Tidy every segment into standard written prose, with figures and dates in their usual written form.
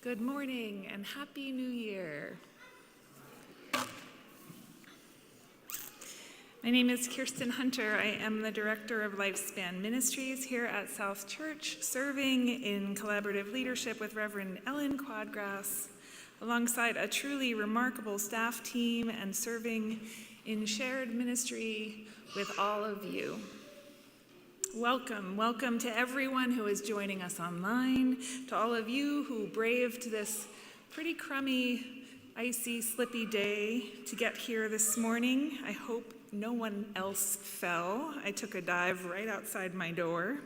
Good morning and Happy New Year. My name is Kirsten Hunter. I am the Director of Lifespan Ministries here at South Church, serving in collaborative leadership with Reverend Ellen Quadgrass, alongside a truly remarkable staff team and serving in shared ministry with all of you. Welcome to everyone who is joining us online, to all of you who braved this pretty crummy, icy, slippy day to get here this morning. I hope no one else fell. I took a dive right outside my door.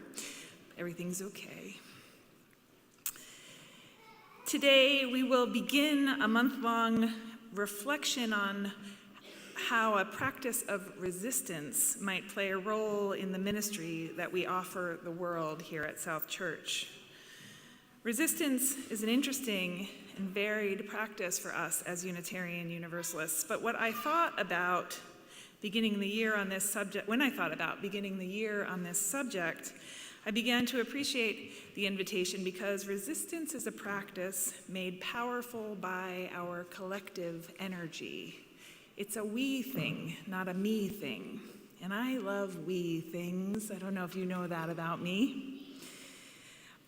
Everything's okay. Today we will begin a month-long reflection on how a practice of resistance might play a role in the ministry that we offer the world here at South Church. Resistance is an interesting and varied practice for us as Unitarian Universalists, but what I thought about beginning the year on this subject, I began to appreciate the invitation because resistance is a practice made powerful by our collective energy. It's a we thing, not a me thing. And I love we things. I don't know if you know that about me.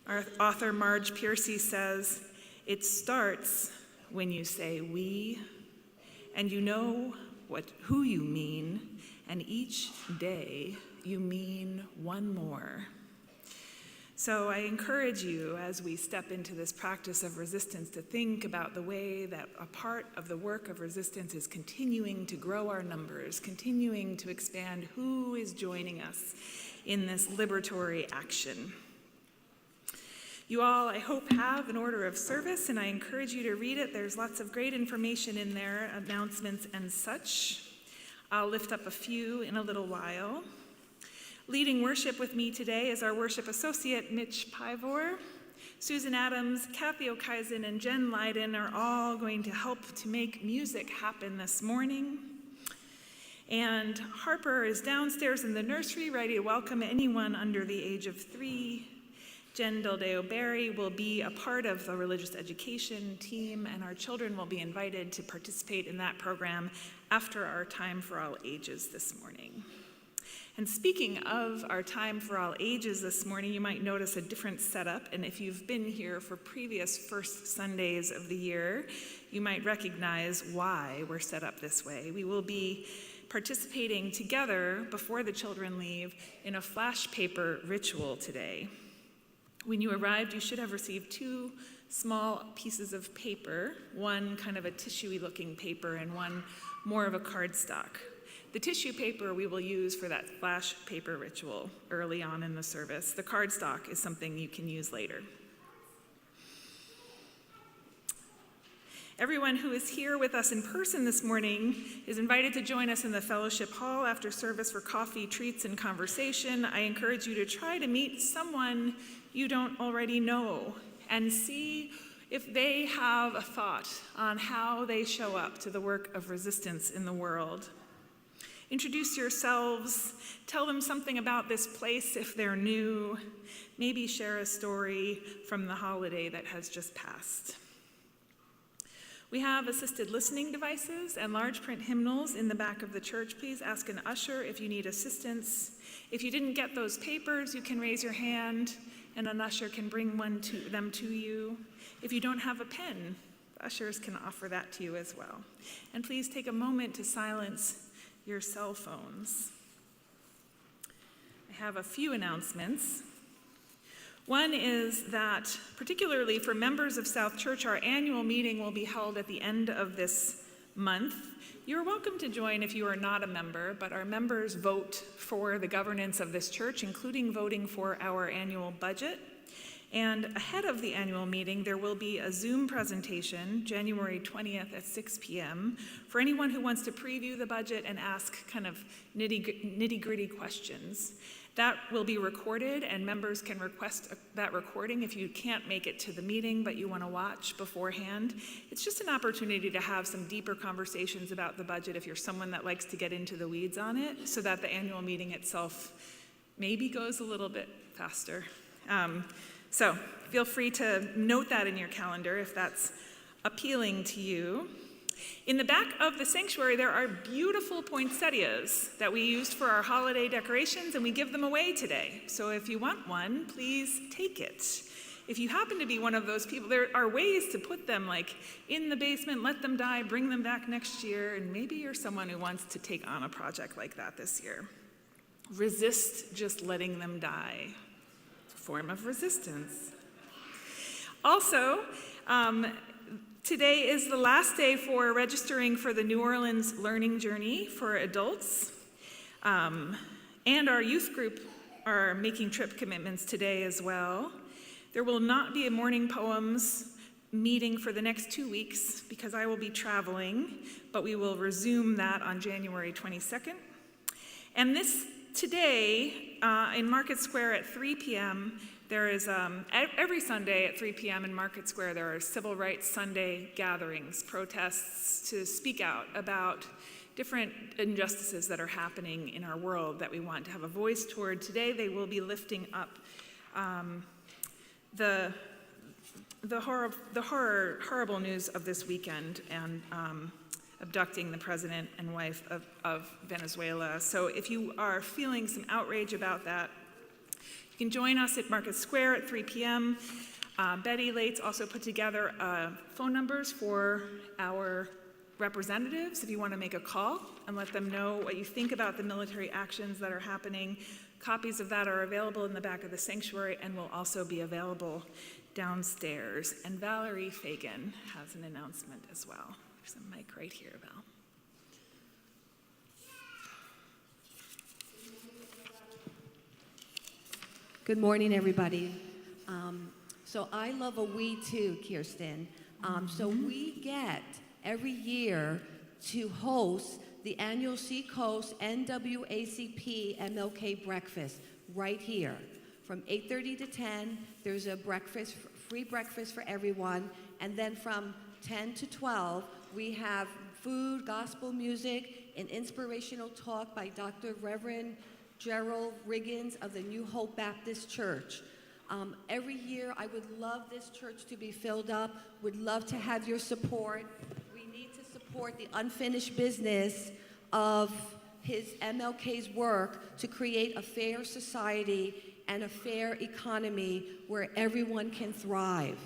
Our author Marge Piercy says, "It starts when you say we, and you know who you mean, and each day you mean one more." So I encourage you, as we step into this practice of resistance, to think about the way that a part of the work of resistance is continuing to grow our numbers, continuing to expand who is joining us in this liberatory action. You all, I hope, have an order of service, and I encourage you to read it. There's lots of great information in there, announcements and such. I'll lift up a few in a little while. Leading worship with me today is our worship associate, Mitch Pivor. Susan Adams, Cathy Okhuysen, and Jen Leiden are all going to help to make music happen this morning. And Harper is downstairs in the nursery, ready to welcome anyone under the age of 3. Jen Dildeo-Berry will be a part of the religious education team, and our children will be invited to participate in that program after our Time for All Ages this morning. And speaking of our Time for All Ages this morning, you might notice a different setup, and if you've been here for previous first Sundays of the year, you might recognize why we're set up this way. We will be participating together before the children leave in a flash paper ritual today. When you arrived, you should have received 2 small pieces of paper, one kind of a tissue-y looking paper and one more of a cardstock. The tissue paper we will use for that flash paper ritual early on in the service. The cardstock is something you can use later. Everyone who is here with us in person this morning is invited to join us in the fellowship hall after service for coffee, treats, and conversation. I encourage you to try to meet someone you don't already know and see if they have a thought on how they show up to the work of resistance in the world. Introduce yourselves, tell them something about this place if they're new, maybe share a story from the holiday that has just passed. We have assisted listening devices and large print hymnals in the back of the church. Please ask an usher if you need assistance. If you didn't get those papers, you can raise your hand and an usher can bring them to you. If you don't have a pen, the ushers can offer that to you as well. And please take a moment to silence your cell phones. I have a few announcements. One is that, particularly for members of South Church, our annual meeting will be held at the end of this month. You're welcome to join if you are not a member, but our members vote for the governance of this church, including voting for our annual budget. And ahead of the annual meeting, there will be a Zoom presentation, January 20th at 6 p.m., for anyone who wants to preview the budget and ask kind of nitty-gritty questions. That will be recorded, and members can request that recording if you can't make it to the meeting, but you want to watch beforehand. It's just an opportunity to have some deeper conversations about the budget if you're someone that likes to get into the weeds on it, so that the annual meeting itself maybe goes a little bit faster. So feel free to note that in your calendar if that's appealing to you. In the back of the sanctuary, there are beautiful poinsettias that we used for our holiday decorations, and we give them away today. So if you want one, please take it. If you happen to be one of those people, there are ways to put them like in the basement, let them die, bring them back next year, and maybe you're someone who wants to take on a project like that this year. Resist just letting them die. It's a form of resistance. Also, today is the last day for registering for the New Orleans Learning Journey for adults. And our youth group are making trip commitments today as well. There will not be a morning poems meeting for the next 2 weeks because I will be traveling, but we will resume that on January 22nd. And today, in Market Square at 3 p.m., there is, every Sunday at 3 p.m. in Market Square, there are Civil Rights Sunday gatherings, protests to speak out about different injustices that are happening in our world that we want to have a voice toward. Today, they will be lifting up the horrible news of this weekend and abducting the president and wife of Venezuela. So if you are feeling some outrage about that, you can join us at Market Square at 3 p.m. Betty Lates also put together phone numbers for our representatives if you want to make a call and let them know what you think about the military actions that are happening. Copies of that are available in the back of the sanctuary and will also be available downstairs. And Valerie Fagan has an announcement as well. There's a mic right here, Val. Good morning, everybody. So I love a we too, Kirsten. So we get every year to host the annual Seacoast NWACP MLK breakfast right here. From 8:30 to 10, there's a breakfast, free breakfast for everyone. And then from 10 to 12, we have food, gospel music, an inspirational talk by Dr. Reverend Gerald Riggins of the New Hope Baptist Church. Every year, I would love this church to be filled up, would love to have your support. We need to support the unfinished business of his MLK's work to create a fair society and a fair economy where everyone can thrive.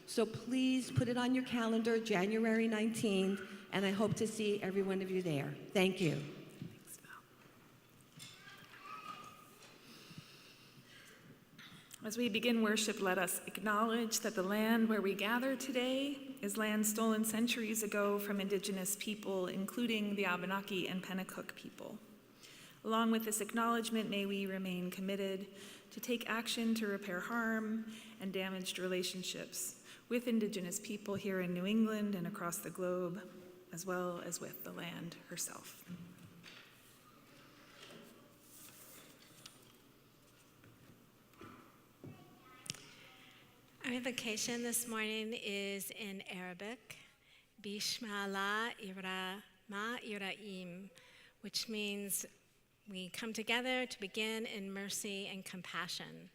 So please put it on your calendar, January 19th, and I hope to see every one of you there. Thank you. Thanks, Val. As we begin worship, let us acknowledge that the land where we gather today is land stolen centuries ago from indigenous people, including the Abenaki and Pennacook people. Along with this acknowledgement, may we remain committed to take action to repair harm and damaged relationships with indigenous people here in New England and across the globe, as well as with the land herself. Our invocation this morning is in Arabic, Bishmillah Irrahman Irrahim, which means we come together to begin in mercy and compassion.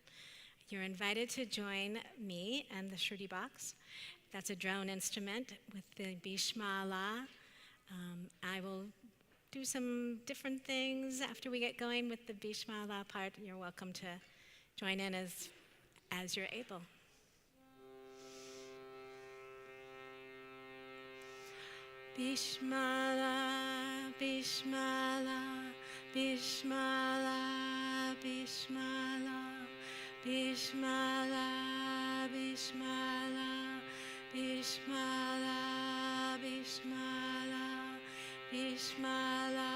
You're invited to join me and the Shruti box. That's a drone instrument with the Bishmillah. I will do some different things after we get going with the Bishmillah part. You're welcome to join in as you're able. Bishmillah, Bishmillah, Bishmillah, Bishmillah, Bishmillah, Bishmillah, Bishmillah, Bishmillah, Bishmillah,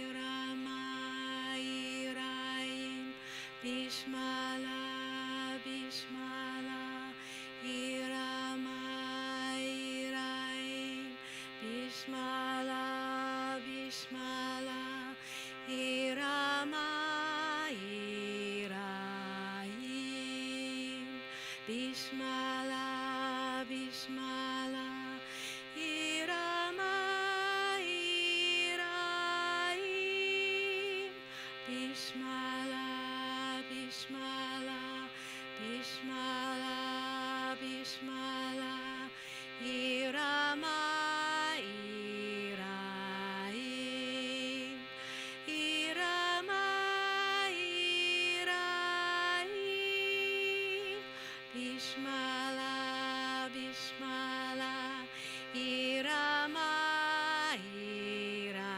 Irrahman Irrahim, Bishmillah, Bishmillah, Irrahman Irrahim, Bishmillah, Bishmillah, Irrahman Irrahim, Bishmillah, Bishmillah, Irrahman Irrahim, Bishmillah, Bishmillah, Bishmala, Bishmala, Irama, Iraim, Irama, Iraim, Bishmala, Bishmala, Irama, Iraim,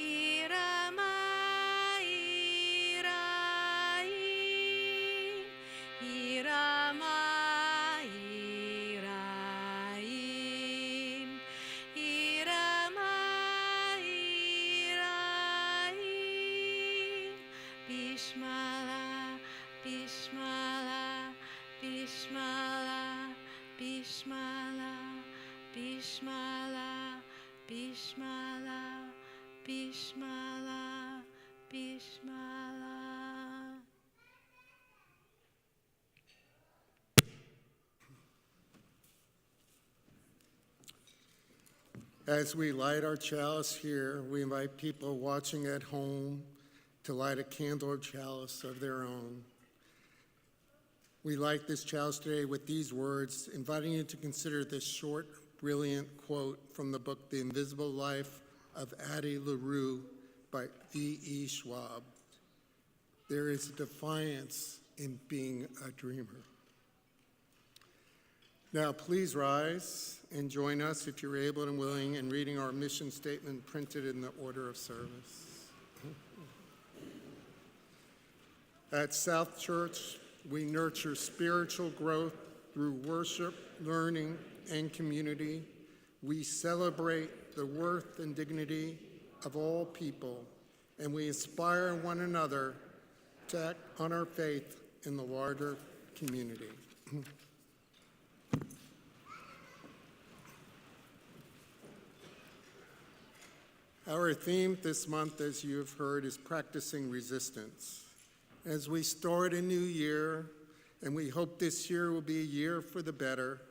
Irama, Iraim, Irama, Iraim, Irama, Iraim, Bishmala, Bishmala, Bishmala, Bishmala, Bishmala, Bishmala, Bishmala, Bishmala. As we light our chalice here, we invite people watching at home to light a candle or chalice of their own. We light this chalice today with these words, inviting you to consider this short, brilliant quote from the book The Invisible Life of Addie LaRue by V.E. Schwab. There is a defiance in being a dreamer. Now, please rise and join us, if you're able and willing, in reading our mission statement printed in the order of service. At South Church, we nurture spiritual growth through worship, learning, and community. We celebrate the worth and dignity of all people, and we inspire one another to act on our faith in the larger community. Our theme this month, as you have heard, is practicing resistance. As we start a new year, and we hope this year will be a year for the better,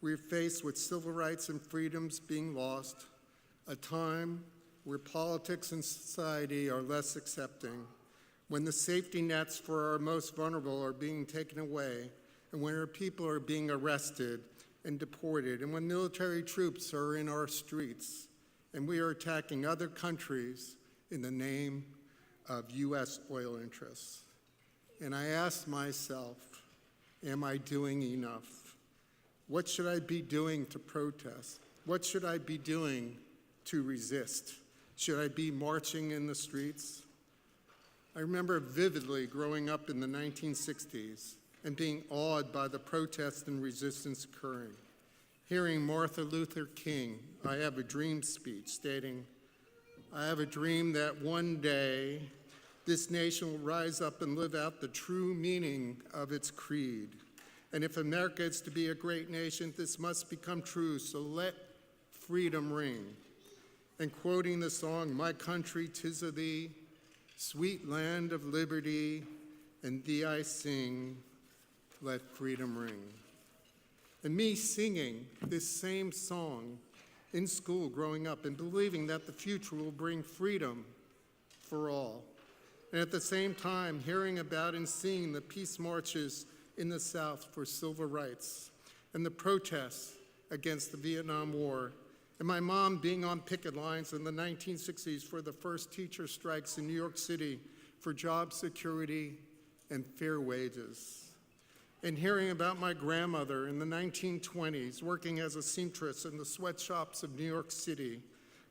we're faced with civil rights and freedoms being lost, a time where politics and society are less accepting, when the safety nets for our most vulnerable are being taken away, and when our people are being arrested and deported, and when military troops are in our streets, and we are attacking other countries in the name of U.S. oil interests. And I asked myself, am I doing enough? What should I be doing to protest? What should I be doing to resist? Should I be marching in the streets? I remember vividly growing up in the 1960s and being awed by the protests and resistance occurring. Hearing Martin Luther King, I Have a Dream speech stating, I have a dream that one day this nation will rise up and live out the true meaning of its creed. And if America is to be a great nation, this must become true, so let freedom ring. And quoting the song, My country, 'tis of thee, sweet land of liberty, and thee I sing, let freedom ring. And me singing this same song in school growing up and believing that the future will bring freedom for all. And at the same time, hearing about and seeing the peace marches in the South for civil rights and the protests against the Vietnam War, and my mom being on picket lines in the 1960s for the first teacher strikes in New York City for job security and fair wages. And hearing about my grandmother in the 1920s working as a seamstress in the sweatshops of New York City,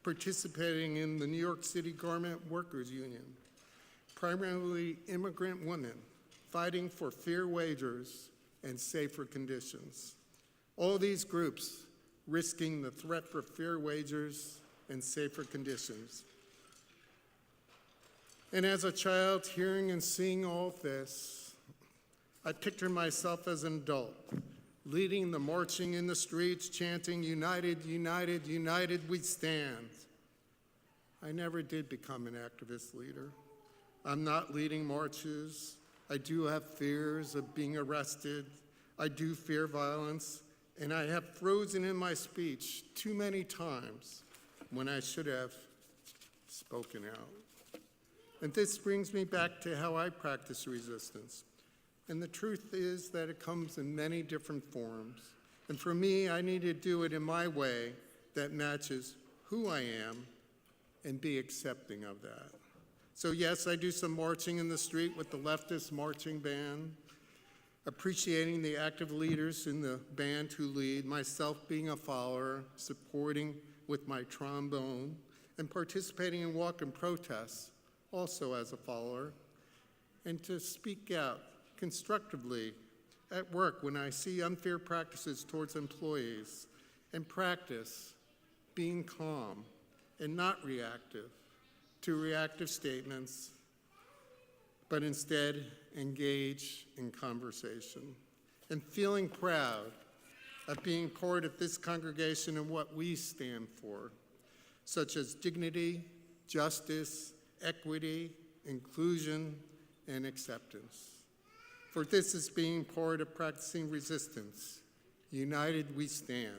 participating in the New York City Garment Workers Union, primarily immigrant women fighting for fair wages and safer conditions. All these groups risking the threat for fair wages and safer conditions. And as a child, hearing and seeing all this, I picture myself as an adult, leading the marching in the streets, chanting, United, United, United we stand. I never did become an activist leader. I'm not leading marches. I do have fears of being arrested. I do fear violence, and I have frozen in my speech too many times when I should have spoken out. And this brings me back to how I practice resistance. And the truth is that it comes in many different forms. And for me, I need to do it in my way that matches who I am and be accepting of that. So yes, I do some marching in the street with the leftist marching band, appreciating the active leaders in the band who lead, myself being a follower, supporting with my trombone, and participating in walk and protests, also as a follower, and to speak out constructively at work when I see unfair practices towards employees, and practice being calm and not reactive to reactive statements, but instead engage in conversation, and feeling proud of being part of this congregation and what we stand for, such as dignity, justice, equity, inclusion, and acceptance. For this is being part of practicing resistance. United we stand.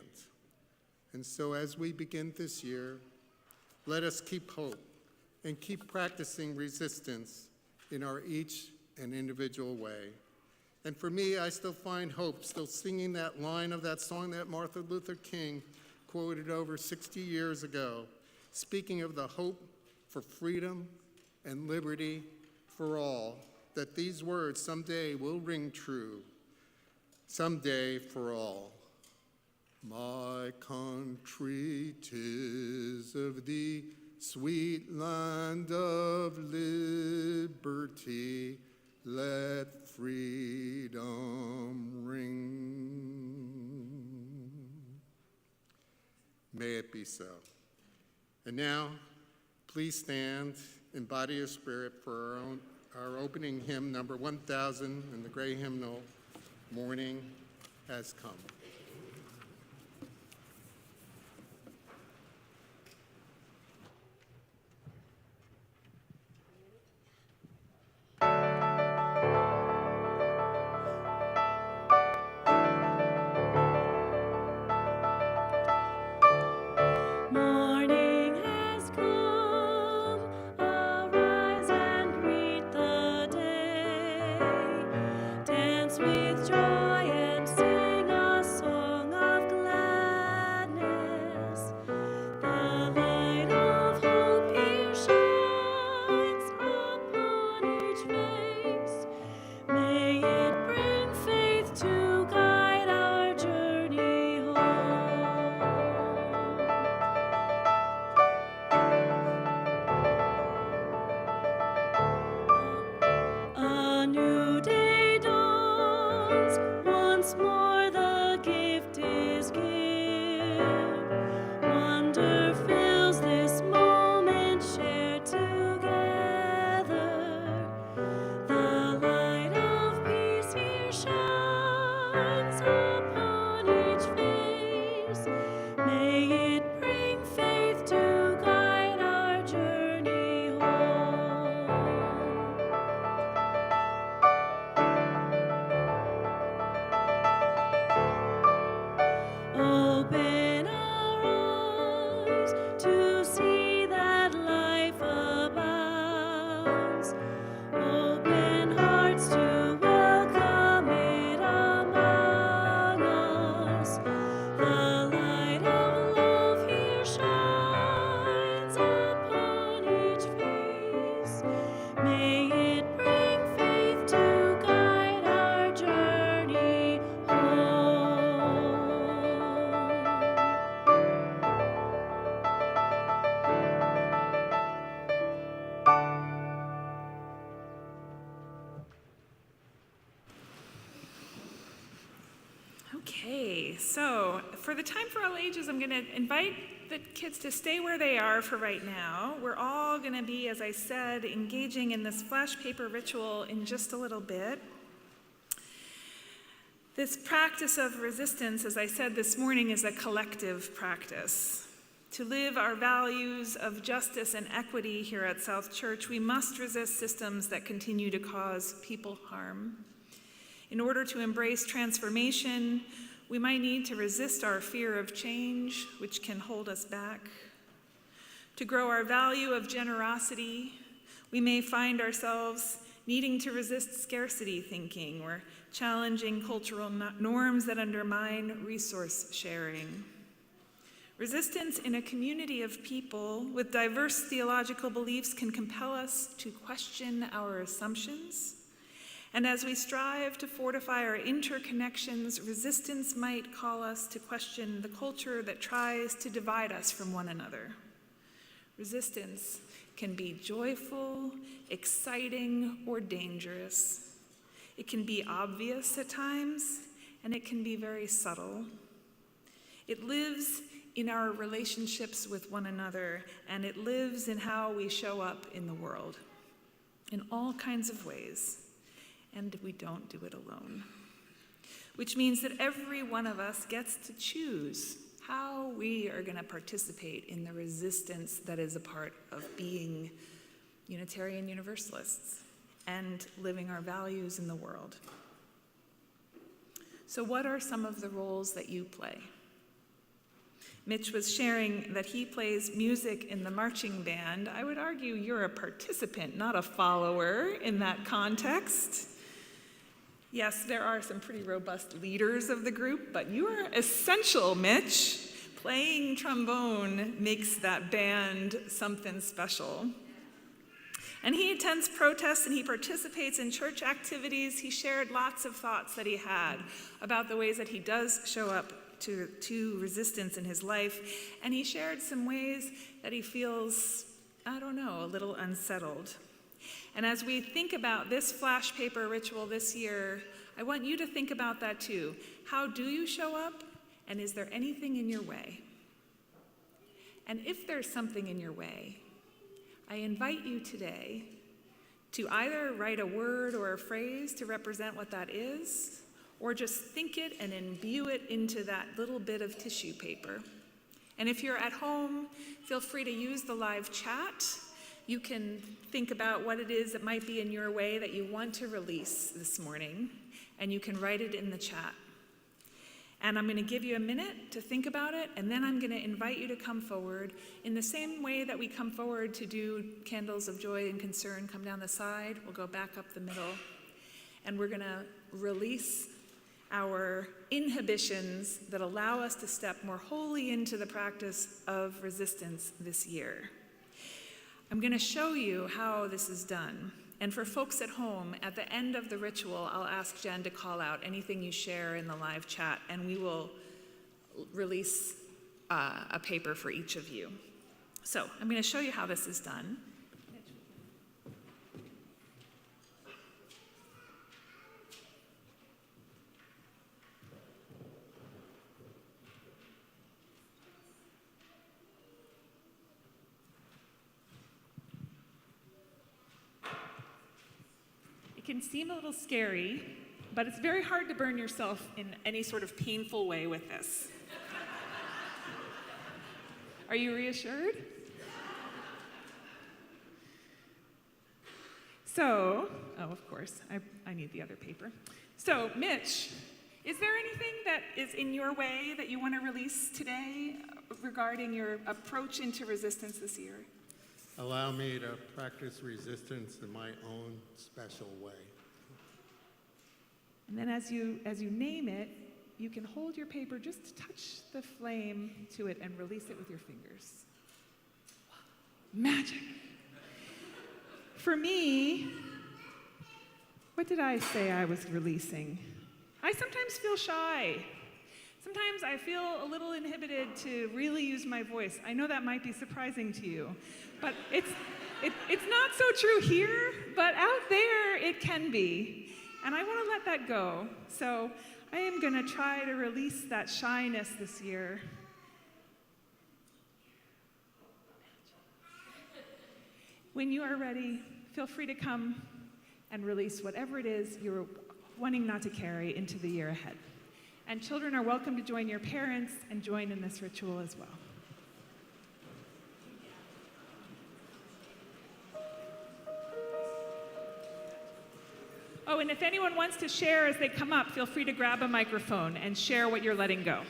And so as we begin this year, let us keep hope and keep practicing resistance in our each and individual way. And for me, I still find hope, still singing that line of that song that Martin Luther King quoted over 60 years ago, speaking of the hope for freedom and liberty for all, that these words someday will ring true, someday for all. My country, 'tis of thee, sweet land of liberty, let freedom ring. May it be so. And now, please stand and body your spirit for our opening hymn, number 1000, in the gray hymnal, Morning Has Come. With joy and sing a song of gladness. The light of hope here shines upon each face. May it bring faith to guide our journey home. A new day dawns, once more the gift is given. Wonder fills this moment shared together. The light of peace here shines upon each face. May it bring faith to guide our journey home. Open our eyes to see that life abounds. Open hearts to welcome it among us. The light of love here shines upon each face. May it bring faith to guide our journey home. Okay, so for the time for all ages, I'm going to invite the kids to stay where they are for right now. We're all going to be, as I said, engaging in this flash paper ritual in just a little bit. This practice of resistance, as I said this morning, is a collective practice. To live our values of justice and equity here at South Church, we must resist systems that continue to cause people harm. In order to embrace transformation, we might need to resist our fear of change, which can hold us back. To grow our value of generosity, We may find ourselves needing to resist scarcity thinking or challenging cultural norms that undermine resource sharing. Resistance in a community of people with diverse theological beliefs can compel us to question our assumptions. And as we strive to fortify our interconnections, resistance might call us to question the culture that tries to divide us from one another. Resistance can be joyful, exciting, or dangerous. It can be obvious at times, and it can be very subtle. It lives in our relationships with one another, and it lives in how we show up in the world in all kinds of ways, and we don't do it alone. Which means that every one of us gets to choose how we are going to participate in the resistance that is a part of being Unitarian Universalists and living our values in the world. So what are some of the roles that you play? Mitch was sharing that he plays music in the marching band. I would argue you're a participant, not a follower in that context. Yes, there are some pretty robust leaders of the group, but you are essential, Mitch. Playing trombone makes that band something special. And he attends protests and he participates in church activities. He shared lots of thoughts that he had about the ways that he does show up to resistance in his life. And he shared some ways that he feels, a little unsettled. And as we think about this flash paper ritual this year, I want you to think about that too. How do you show up? And is there anything in your way? And if there's something in your way, I invite you today to either write a word or a phrase to represent what that is, or just think it and imbue it into that little bit of tissue paper. And if you're at home, feel free to use the live chat. You can think about what it is that might be in your way that you want to release this morning, and you can write it in the chat. And I'm going to give you a minute to think about it, and then I'm going to invite you to come forward in the same way that we come forward to do candles of joy and concern. Come down the side, we'll go back up the middle, and we're going to release our inhibitions that allow us to step more wholly into the practice of resistance this year. I'm going to show you how this is done. And for folks at home, at the end of the ritual, I'll ask Jen to call out anything you share in the live chat, and we will release a paper for each of you. So I'm going to show you how this is done. Can seem a little scary, but it's very hard to burn yourself in any sort of painful way with this. Are you reassured? So, of course, I need the other paper. So, Mitch, is there anything that is in your way that you want to release today regarding your approach into resistance this year? Allow me to practice resistance in my own special way. And then as you name it, you can hold your paper, just touch the flame to it and release it with your fingers. Magic. For me, what did I say I was releasing? I sometimes feel shy. Sometimes I feel a little inhibited to really use my voice. I know that might be surprising to you, but it's not so true here, but out there it can be. And I want to let that go. So I am going to try to release that shyness this year. When you are ready, feel free to come and release whatever it is you're wanting not to carry into the year ahead. And children are welcome to join your parents and join in this ritual as well. Oh, and if anyone wants to share as they come up, feel free to grab a microphone and share what you're letting go.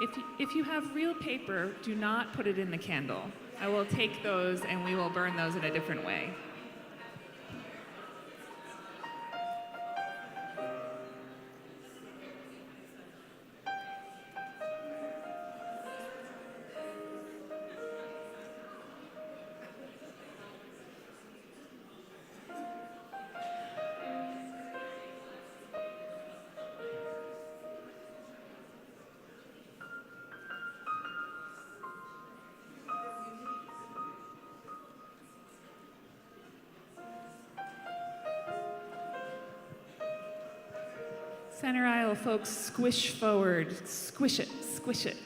If you have real paper, do not put it in the candle. I will take those and we will burn those in a different way. Center aisle folks, squish forward. Squish it, squish it.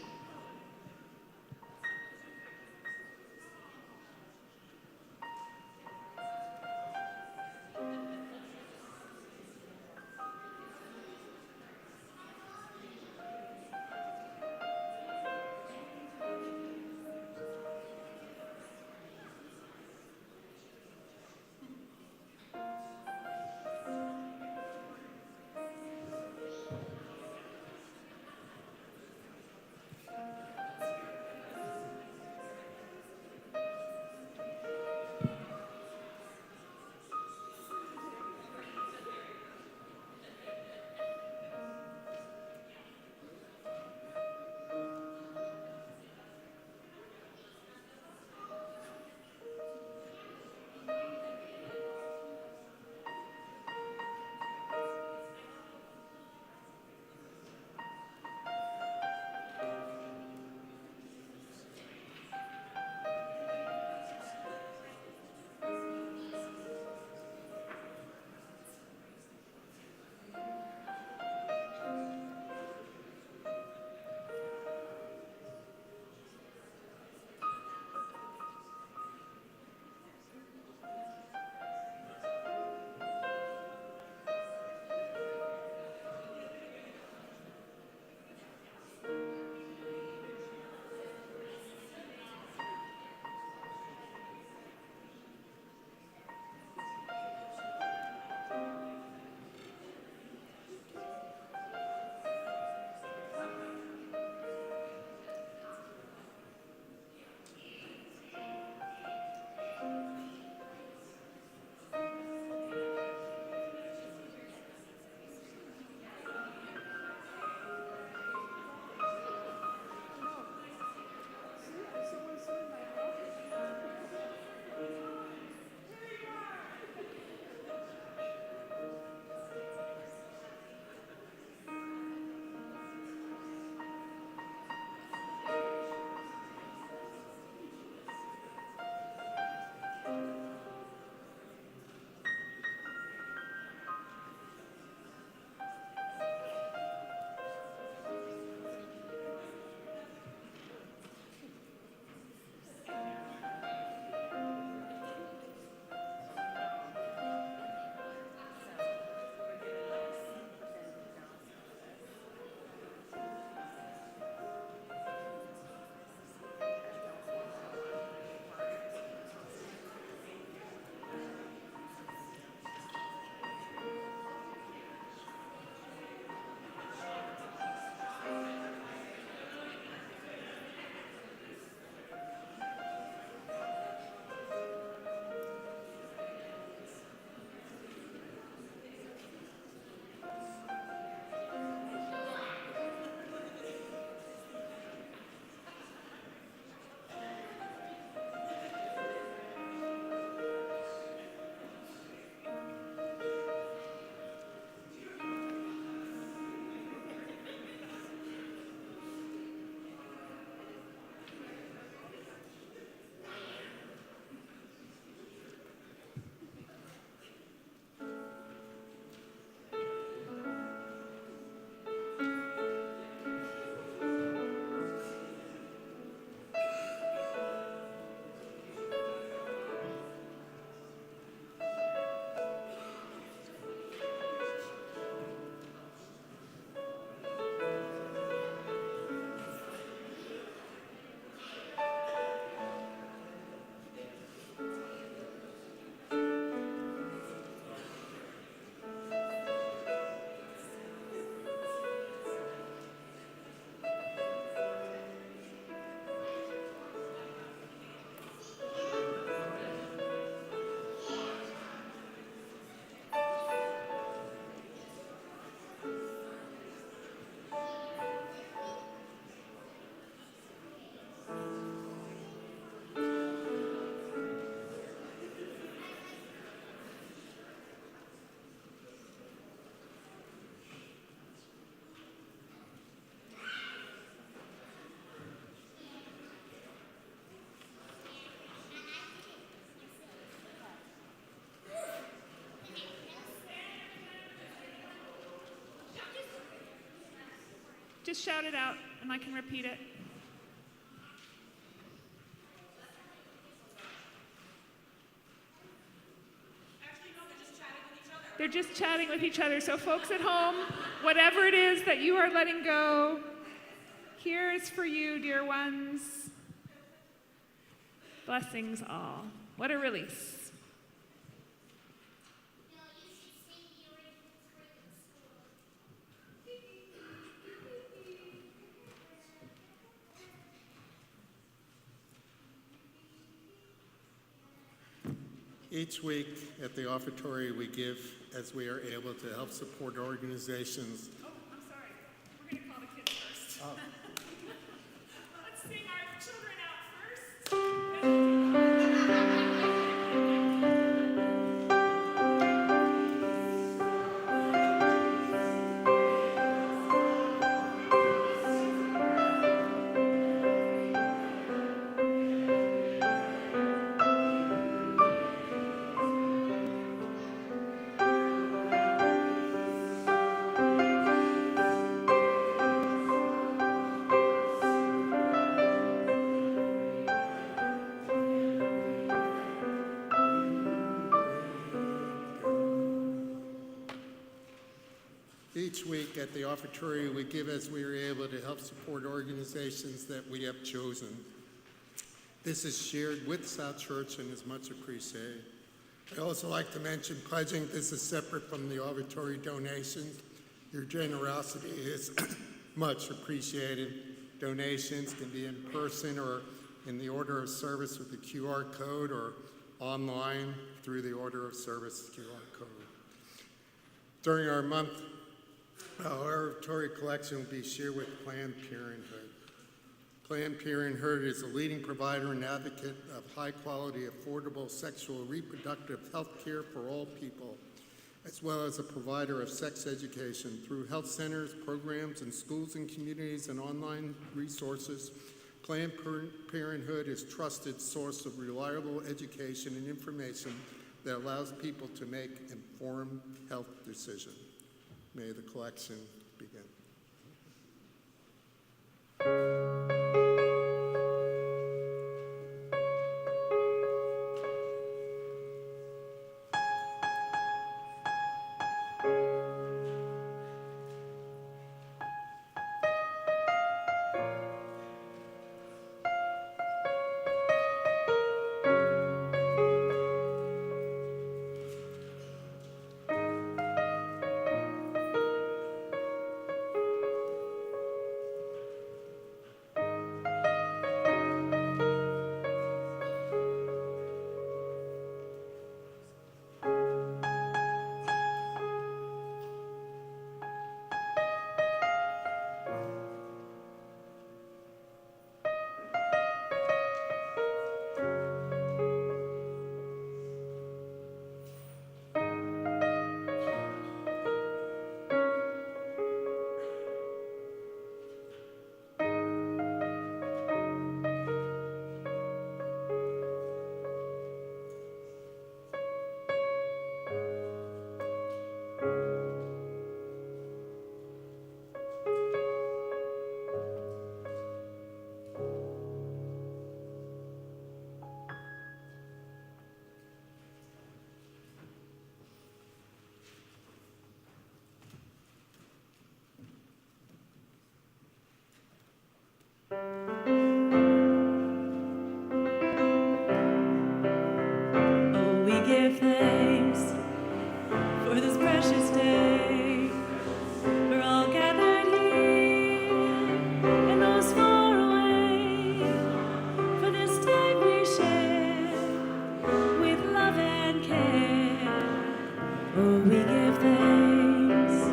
Just shout it out, and I can repeat it. They're just chatting with each other. So folks at home, whatever it is that you are letting go, here is for you, dear ones. Blessings all. What a release. Each week at the Offertory, we give as we are able to help support organizations. Oh, I'm sorry. We're going to call the kids first. Let's sing our children out Each week at the Offertory, we give as we are able to help support organizations that we have chosen. This is shared with South Church and is much appreciated. I also like to mention pledging. This is separate from the Offertory donations. Your generosity is much appreciated. Donations can be in person or in the order of service with the QR code or online through the order of service QR code. During our month, our Offertory collection will be shared with Planned Parenthood. Planned Parenthood is a leading provider and advocate of high-quality, affordable sexual and reproductive health care for all people, as well as a provider of sex education through health centers, programs, and schools and communities and online resources. Planned Parenthood is a trusted source of reliable education and information that allows people to make informed health decisions. May the collection begin. Oh, we give thanks for this precious day. We're all gathered here and those far away for this time we share with love and care. Oh, we give thanks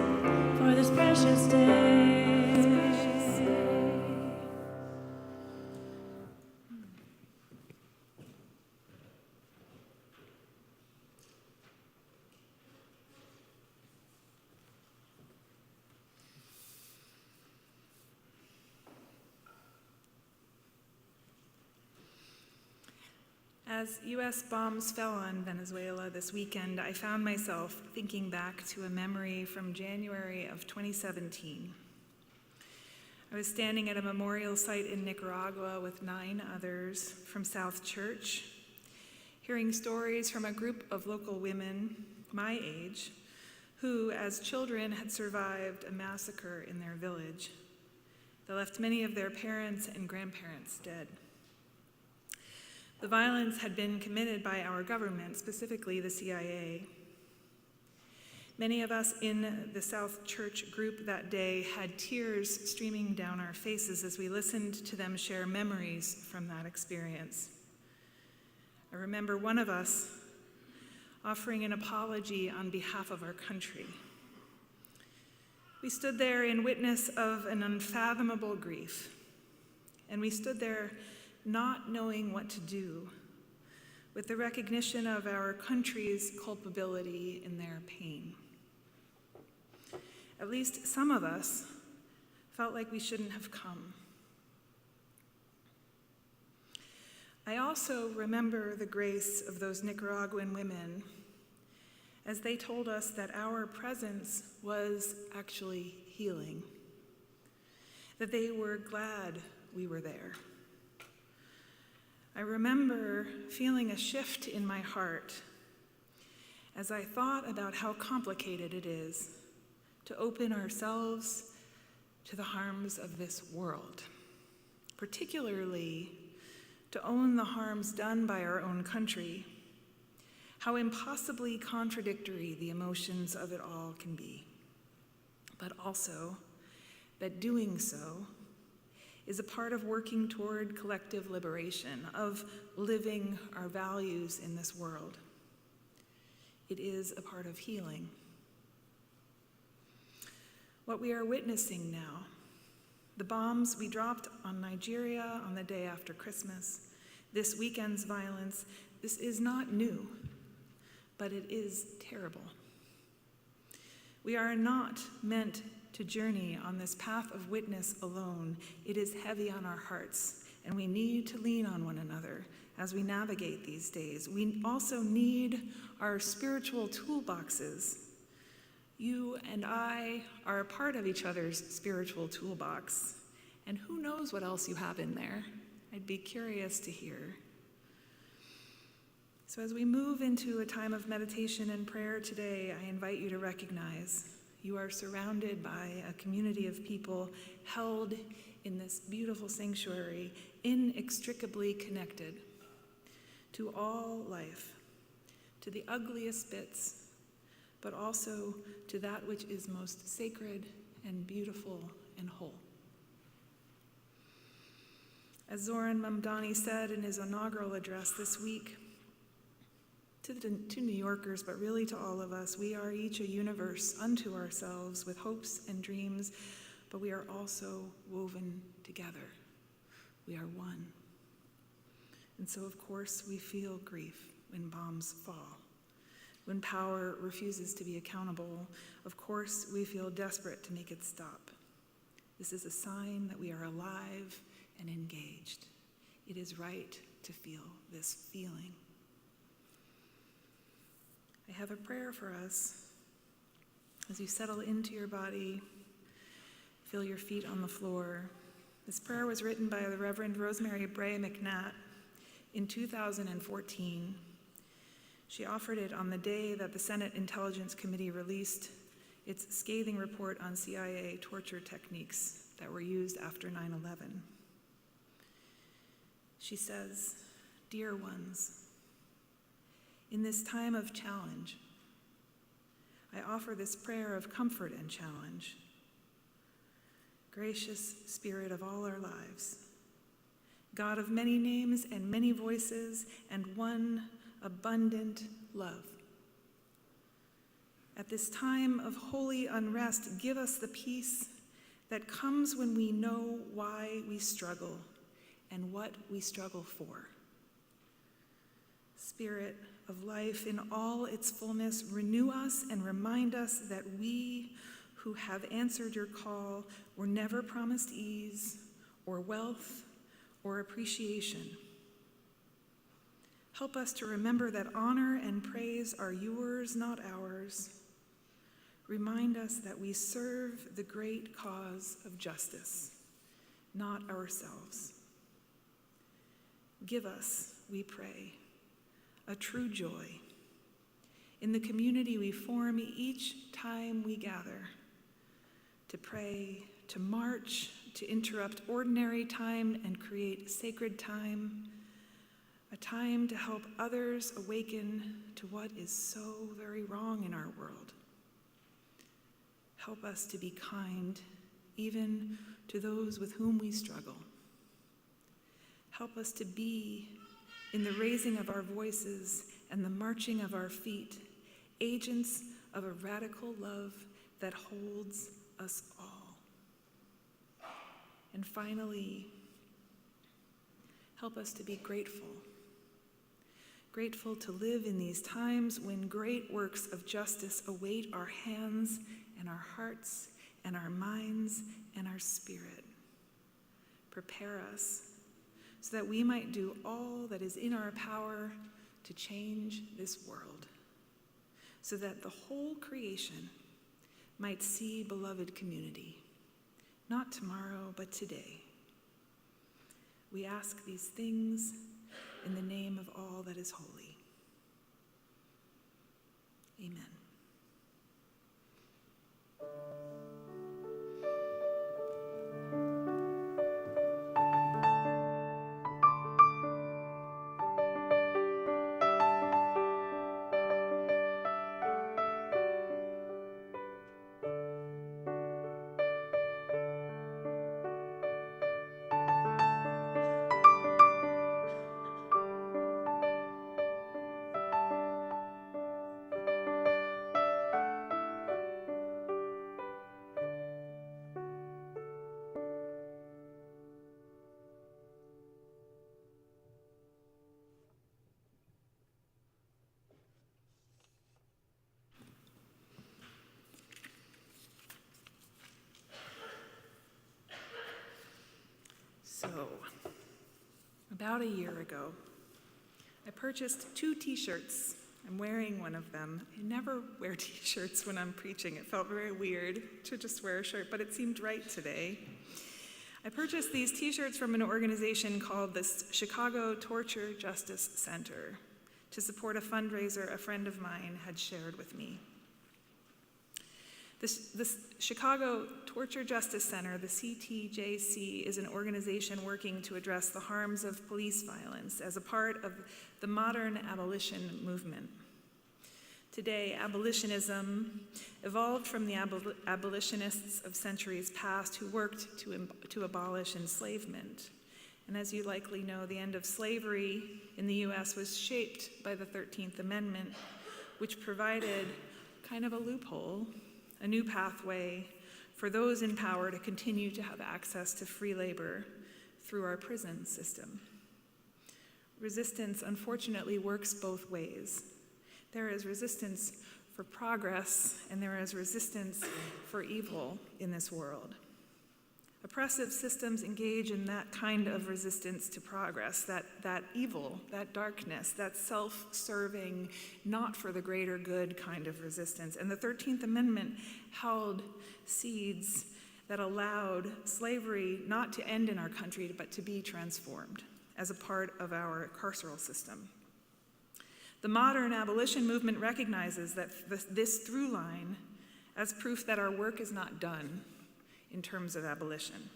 for this precious day. As U.S. bombs fell on Venezuela this weekend, I found myself thinking back to a memory from January of 2017. I was standing at a memorial site in Nicaragua with 9 others from South Church, hearing stories from a group of local women my age who, as children, had survived a massacre in their village that left many of their parents and grandparents dead. The violence had been committed by our government, specifically the CIA. Many of us in the South Church group that day had tears streaming down our faces as we listened to them share memories from that experience. I remember one of us offering an apology on behalf of our country. We stood there in witness of an unfathomable grief, and we stood there not knowing what to do with the recognition of our country's culpability in their pain. At least some of us felt like we shouldn't have come. I also remember the grace of those Nicaraguan women as they told us that our presence was actually healing, that they were glad we were there. I remember feeling a shift in my heart as I thought about how complicated it is to open ourselves to the harms of this world, particularly to own the harms done by our own country, how impossibly contradictory the emotions of it all can be, but also that doing so is a part of working toward collective liberation, of living our values in this world. It is a part of healing. What we are witnessing now, the bombs we dropped on Nigeria on the day after Christmas, this weekend's violence, this is not new, but it is terrible. We are not meant to journey on this path of witness alone. It is heavy on our hearts, and we need to lean on one another as we navigate these days. We also need our spiritual toolboxes. You and I are a part of each other's spiritual toolbox, and who knows what else you have in there? I'd be curious to hear. So as we move into a time of meditation and prayer today, I invite you to recognize you are surrounded by a community of people held in this beautiful sanctuary, inextricably connected to all life, to the ugliest bits, but also to that which is most sacred and beautiful and whole. As Zoran Mamdani said in his inaugural address this week, to New Yorkers, but really to all of us, we are each a universe unto ourselves with hopes and dreams, but we are also woven together. We are one. And so, of course, we feel grief when bombs fall. When power refuses to be accountable, of course, we feel desperate to make it stop. This is a sign that we are alive and engaged. It is right to feel this feeling. I have a prayer for us. As you settle into your body, feel your feet on the floor. This prayer was written by the Reverend Rosemary Bray McNatt in 2014. She offered it on the day that the Senate Intelligence Committee released its scathing report on CIA torture techniques that were used after 9/11. She says, "Dear ones, in this time of challenge, I offer this prayer of comfort and challenge. Gracious Spirit of all our lives, God of many names and many voices and one abundant love. At this time of holy unrest, give us the peace that comes when we know why we struggle and what we struggle for. Spirit of life in all its fullness, renew us and remind us that we who have answered your call were never promised ease or wealth or appreciation. Help us to remember that honor and praise are yours, not ours. Remind us that we serve the great cause of justice. not ourselves. Give us, we pray, a true joy in the community we form each time we gather, to pray, to march, to interrupt ordinary time and create sacred time, a time to help others awaken to what is so very wrong in our world. Help us to be kind, even to those with whom we struggle. Help us to be, in the raising of our voices and the marching of our feet, agents of a radical love that holds us all. And finally, help us to be grateful. Grateful to live in these times when great works of justice await our hands and our hearts and our minds and our spirit. Prepare us so that we might do all that is in our power to change this world, so that the whole creation might see beloved community, not tomorrow, but today. We ask these things in the name of all that is holy. Amen. So, about a year ago, I purchased 2 t-shirts. I'm wearing one of them. I never wear t-shirts when I'm preaching. It felt very weird to just wear a shirt, but it seemed right today. I purchased these t-shirts from an organization called the Chicago Torture Justice Center to support a fundraiser a friend of mine had shared with me. The Chicago Torture Justice Center, the CTJC, is an organization working to address the harms of police violence as a part of the modern abolition movement. Today, abolitionism evolved from the abolitionists of centuries past who worked to abolish enslavement. And as you likely know, the end of slavery in the US was shaped by the 13th Amendment, which provided kind of a loophole, a new pathway for those in power to continue to have access to free labor through our prison system. Resistance, unfortunately, works both ways. There is resistance for progress, and there is resistance for evil in this world. Oppressive systems engage in that kind of resistance to progress, that evil, that darkness, that self-serving, not for the greater good kind of resistance. And the 13th Amendment held seeds that allowed slavery not to end in our country, but to be transformed as a part of our carceral system. The modern abolition movement recognizes that this through line as proof that our work is not done in terms of abolition.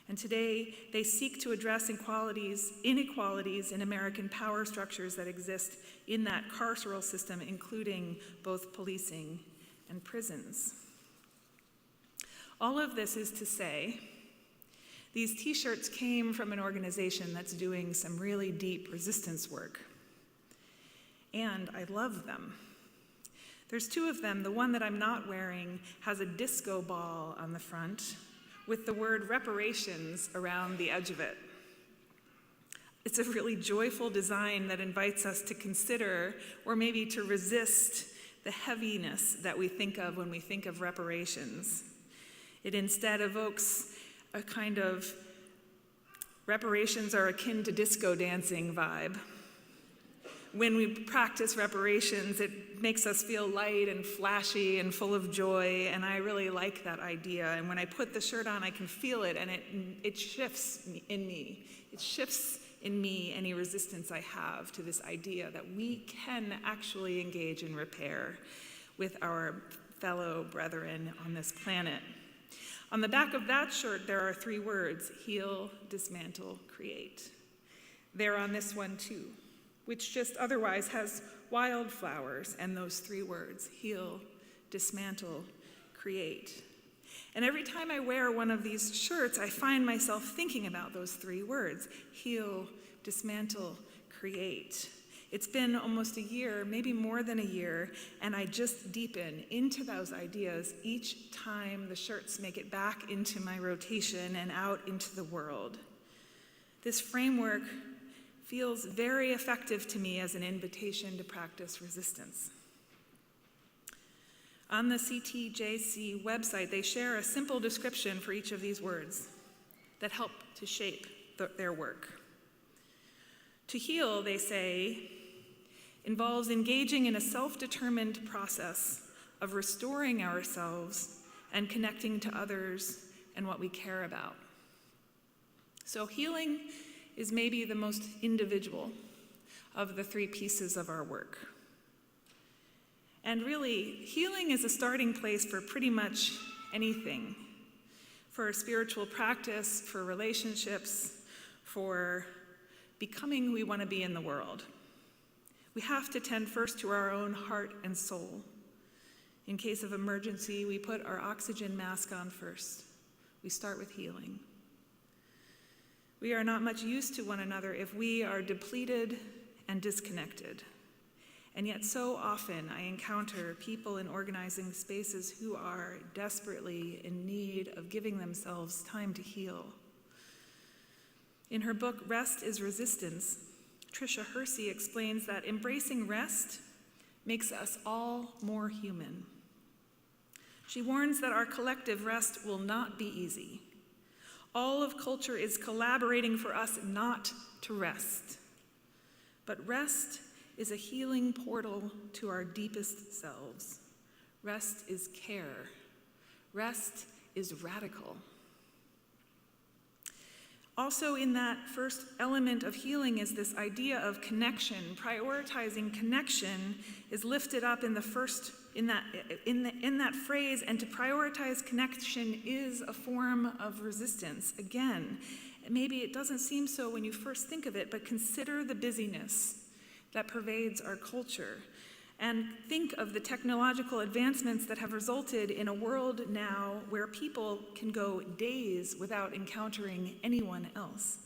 And today, they seek to address inequalities in American power structures that exist in that carceral system, including both policing and prisons. All of this is to say, these t-shirts came from an organization that's doing some really deep resistance work. And I love them. There's 2 of them. The one that I'm not wearing has a disco ball on the front with the word reparations around the edge of it. It's a really joyful design that invites us to consider, or maybe to resist, the heaviness that we think of when we think of reparations. It instead evokes a kind of reparations are akin to disco dancing vibe. when we practice reparations, it makes us feel light and flashy and full of joy, and I really like that idea. And when I put the shirt on, I can feel it, and it shifts in me. It shifts in me any resistance I have to this idea that we can actually engage in repair with our fellow brethren on this planet. On the back of that shirt, there are 3 words: heal, dismantle, create. They're on this one too, which just otherwise has wildflowers and those 3 words: heal, dismantle, create. And every time I wear one of these shirts, I find myself thinking about those 3 words: heal, dismantle, create. It's been almost a year, maybe more than a year, and I just deepen into those ideas each time the shirts make it back into my rotation and out into the world. This framework feels very effective to me as an invitation to practice resistance. On the CTJC website, they share a simple description for each of these words that help to shape their work. To heal, they say, involves engaging in a self-determined process of restoring ourselves and connecting to others and what we care about. So healing is maybe the most individual of the 3 pieces of our work. And really, healing is a starting place for pretty much anything, for spiritual practice, for relationships, for becoming who we want to be in the world. We have to tend first to our own heart and soul. In case of emergency, we put our oxygen mask on first. We start with healing. We are not much use to one another if we are depleted and disconnected. And yet so often I encounter people in organizing spaces who are desperately in need of giving themselves time to heal. In her book, Rest is Resistance, Tricia Hersey explains that embracing rest makes us all more human. She warns that our collective rest will not be easy. All of culture is collaborating for us not to rest. But rest is a healing portal to our deepest selves. Rest is care. Rest is radical. Also in that first element of healing is this idea of connection. Prioritizing connection is lifted up in the first in that phrase, and to prioritize connection is a form of resistance. Again, maybe it doesn't seem so when you first think of it, but consider the busyness that pervades our culture. And think of the technological advancements that have resulted in a world now where people can go days without encountering anyone else.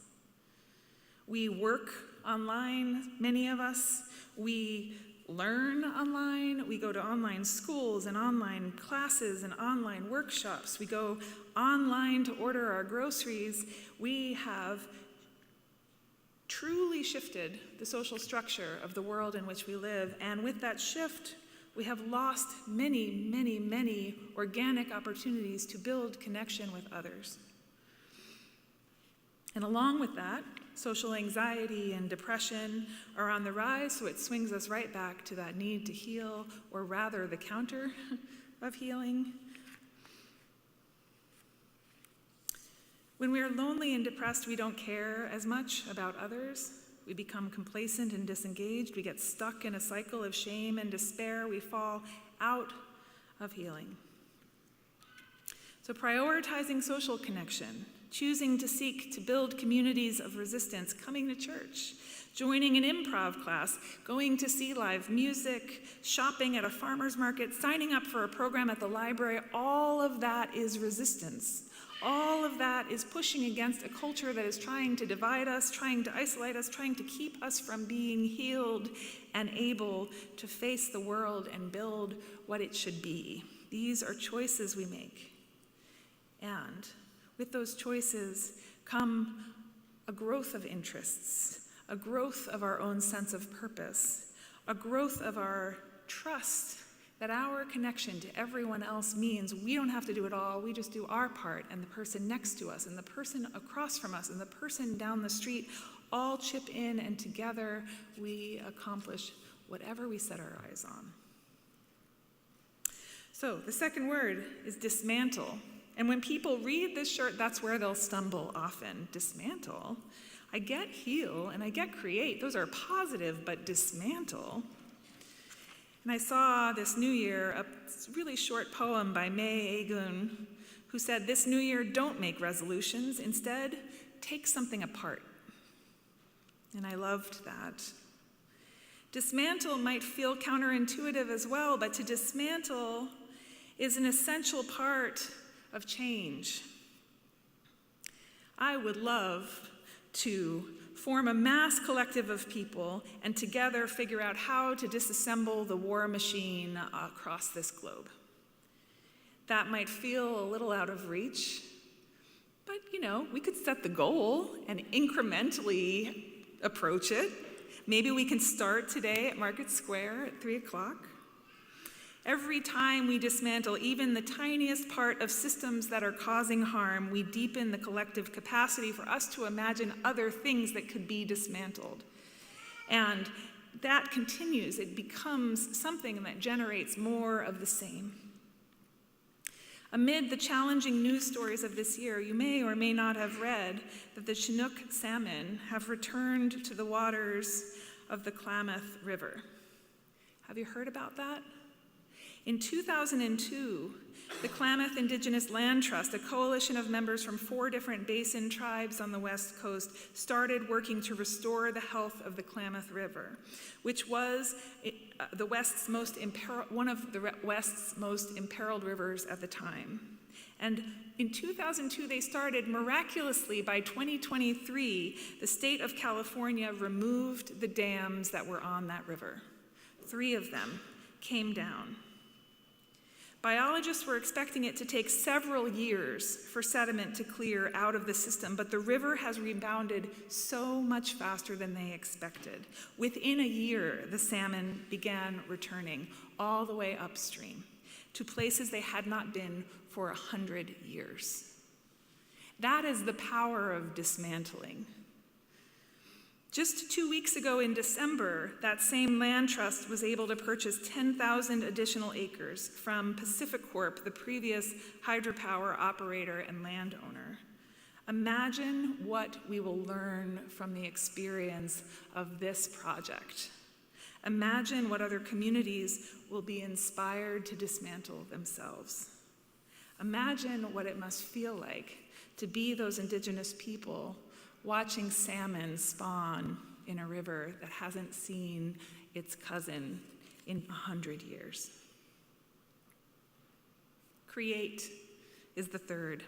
We work online, many of us. We learn online. We go to online schools and online classes and online workshops. We go online to order our groceries. We have truly shifted the social structure of the world in which we live. And with that shift, we have lost many, many, many organic opportunities to build connection with others. And along with that, social anxiety and depression are on the rise, so it swings us right back to that need to heal, or rather the counter of healing. When we are lonely and depressed, we don't care as much about others. We become complacent and disengaged. We get stuck in a cycle of shame and despair. We fall out of healing. So prioritizing social connection, choosing to seek to build communities of resistance, coming to church, joining an improv class, going to see live music, shopping at a farmer's market, signing up for a program at the library, all of that is resistance. All of that is pushing against a culture that is trying to divide us, trying to isolate us, trying to keep us from being healed and able to face the world and build what it should be. These are choices we make. And with those choices come a growth of interests, a growth of our own sense of purpose, a growth of our trust That our connection to everyone else means we don't have to do it all, we just do our part, and the person next to us, and the person across from us, and the person down the street all chip in, and together we accomplish whatever we set our eyes on. So the second word is dismantle. And when people read this shirt, that's where they'll stumble often. Dismantle? I get heal and I get create. Those are positive, but dismantle. And I saw this new year a really short poem by May Agun, who said, "This new year, don't make resolutions. Instead, take something apart." And I loved that. Dismantle might feel counterintuitive as well, but to dismantle is an essential part of change. I would love to form a mass collective of people and together figure out how to disassemble the war machine across this globe. That might feel a little out of reach, but we could set the goal and incrementally approach it. Maybe we can start today at Market Square at 3 o'clock. Every time we dismantle even the tiniest part of systems that are causing harm, we deepen the collective capacity for us to imagine other things that could be dismantled. And that continues. It becomes something that generates more of the same. Amid the challenging news stories of this year, you may or may not have read that the Chinook salmon have returned to the waters of the Klamath River. Have you heard about that? In 2002, the Klamath Indigenous Land Trust, a coalition of members from 4 different basin tribes on the West Coast, started working to restore the health of the Klamath River, which was one of the West's most imperiled rivers at the time. And in 2002, they started. Miraculously, by 2023, the state of California removed the dams that were on that river. 3 of them came down. Biologists were expecting it to take several years for sediment to clear out of the system, but the river has rebounded so much faster than they expected. Within a year, the salmon began returning all the way upstream to places they had not been for 100 years. That is the power of dismantling. Just 2 weeks ago in December, that same land trust was able to purchase 10,000 additional acres from PacifiCorp, the previous hydropower operator and landowner. Imagine what we will learn from the experience of this project. Imagine what other communities will be inspired to dismantle themselves. Imagine what it must feel like to be those indigenous people watching salmon spawn in a river that hasn't seen its cousin in 100 years. Create is the third.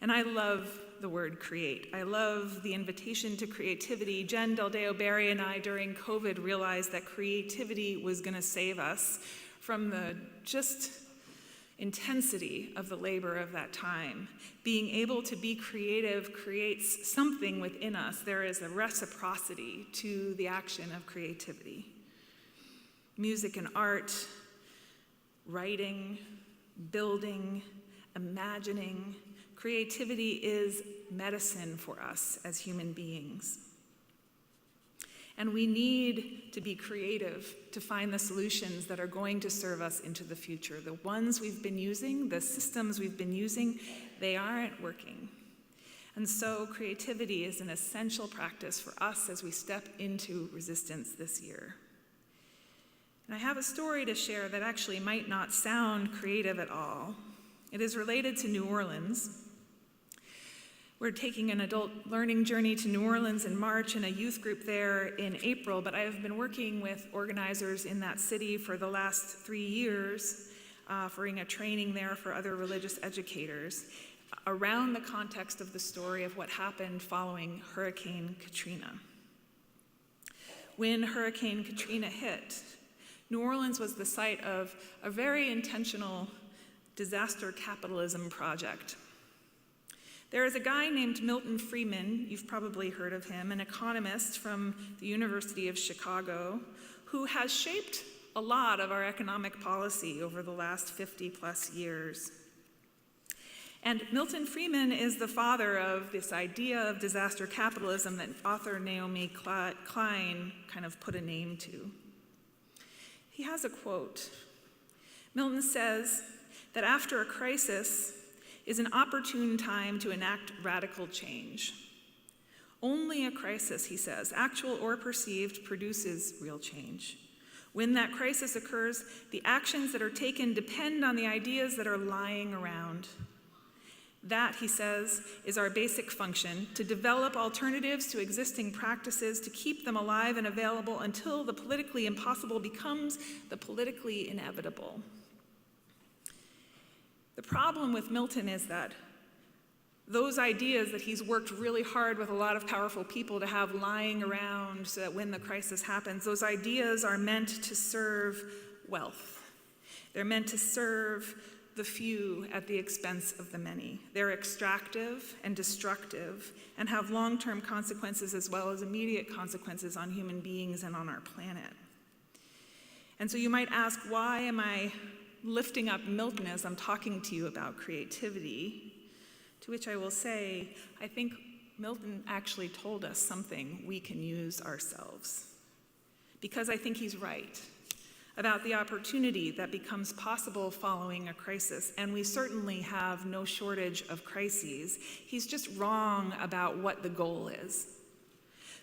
And I love the word create. I love the invitation to creativity. Jen Del Deo Barry and I, during COVID, realized that creativity was going to save us from the just intensity of the labor of that time. Being able to be creative creates something within us. There is a reciprocity to the action of creativity. Music and art, writing, building, imagining. Creativity is medicine for us as human beings. And we need to be creative to find the solutions that are going to serve us into the future. The ones we've been using, the systems we've been using, they aren't working. And so creativity is an essential practice for us as we step into resistance this year. And I have a story to share that actually might not sound creative at all. It is related to New Orleans. We're taking an adult learning journey to New Orleans in March and a youth group there in April, but I have been working with organizers in that city for the last 3 years, offering a training there for other religious educators around the context of the story of what happened following Hurricane Katrina. When Hurricane Katrina hit, New Orleans was the site of a very intentional disaster capitalism project. There is a guy named Milton Friedman, you've probably heard of him, an economist from the University of Chicago, who has shaped a lot of our economic policy over the last 50 plus years. And Milton Friedman is the father of this idea of disaster capitalism that author Naomi Klein kind of put a name to. He has a quote. Milton says that after a crisis is an opportune time to enact radical change. Only a crisis, he says, actual or perceived, produces real change. When that crisis occurs, the actions that are taken depend on the ideas that are lying around. That, he says, is our basic function, to develop alternatives to existing practices, to keep them alive and available until the politically impossible becomes the politically inevitable. The problem with Milton is that those ideas that he's worked really hard with a lot of powerful people to have lying around so that when the crisis happens, those ideas are meant to serve wealth. They're meant to serve the few at the expense of the many. They're extractive and destructive and have long-term consequences as well as immediate consequences on human beings and on our planet. And so you might ask, why am I lifting up Milton as I'm talking to you about creativity? To which I will say, I think Milton actually told us something we can use ourselves. Because I think he's right about the opportunity that becomes possible following a crisis, and we certainly have no shortage of crises. He's just wrong about what the goal is.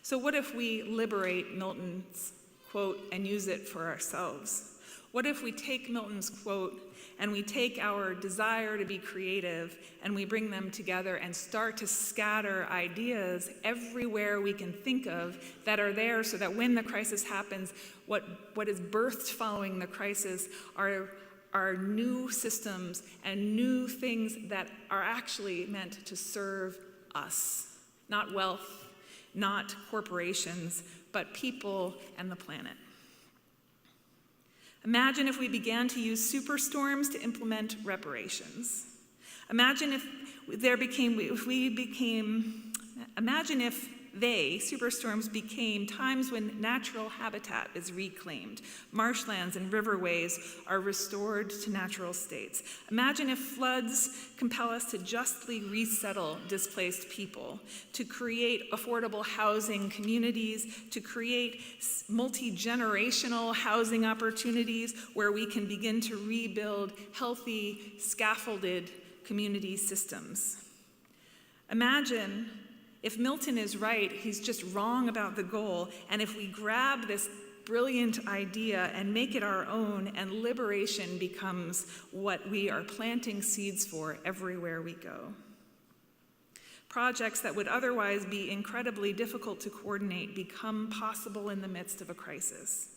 So what if we liberate Milton's quote and use it for ourselves? What if we take Milton's quote and we take our desire to be creative and we bring them together and start to scatter ideas everywhere we can think of that are there so that when the crisis happens, what is birthed following the crisis are new systems and new things that are actually meant to serve us. Not wealth, not corporations, but people and the planet. Imagine if we began to use superstorms to implement reparations. Imagine if superstorms became times when natural habitat is reclaimed, marshlands and riverways are restored to natural states. Imagine if floods compel us to justly resettle displaced people, to create affordable housing communities, to create multi-generational housing opportunities where we can begin to rebuild healthy, scaffolded community systems. Imagine if Milton is right, he's just wrong about the goal, and if we grab this brilliant idea and make it our own, and liberation becomes what we are planting seeds for everywhere we go. Projects that would otherwise be incredibly difficult to coordinate become possible in the midst of a crisis.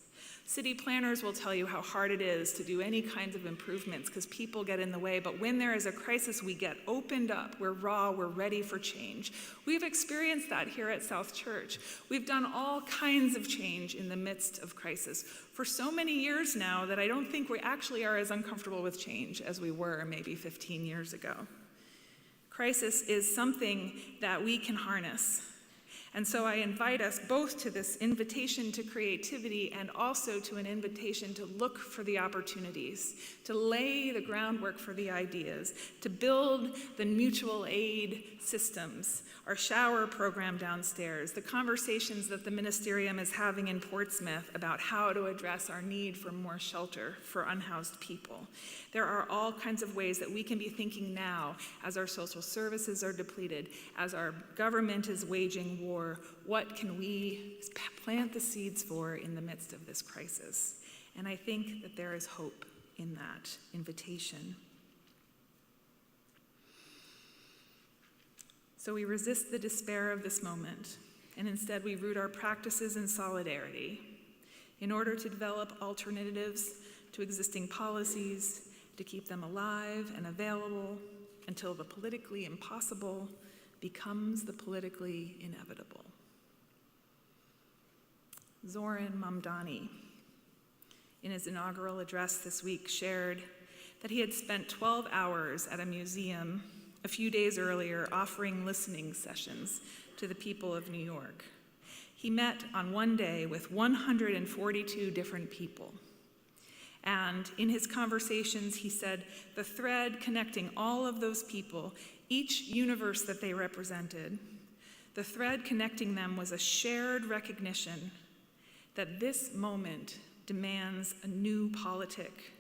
City planners will tell you how hard it is to do any kinds of improvements because people get in the way, but when there is a crisis, we get opened up, we're raw, we're ready for change. We've experienced that here at South Church. We've done all kinds of change in the midst of crisis for so many years now that I don't think we actually are as uncomfortable with change as we were maybe 15 years ago. Crisis is something that we can harness. And so I invite us both to this invitation to creativity and also to an invitation to look for the opportunities, to lay the groundwork for the ideas, to build the mutual aid systems, our shower program downstairs, the conversations that the ministerium is having in Portsmouth about how to address our need for more shelter for unhoused people. There are all kinds of ways that we can be thinking now as our social services are depleted, as our government is waging war. What can we plant the seeds for in the midst of this crisis? And I think that there is hope in that invitation. So we resist the despair of this moment, and instead we root our practices in solidarity in order to develop alternatives to existing policies, to keep them alive and available until the politically impossible becomes the politically inevitable. Zoran Mamdani, in his inaugural address this week, shared that he had spent 12 hours at a museum a few days earlier offering listening sessions to the people of New York. He met on one day with 142 different people, And in his conversations, he said the thread connecting all of those people, each universe that they represented, the thread connecting them was a shared recognition that this moment demands a new politic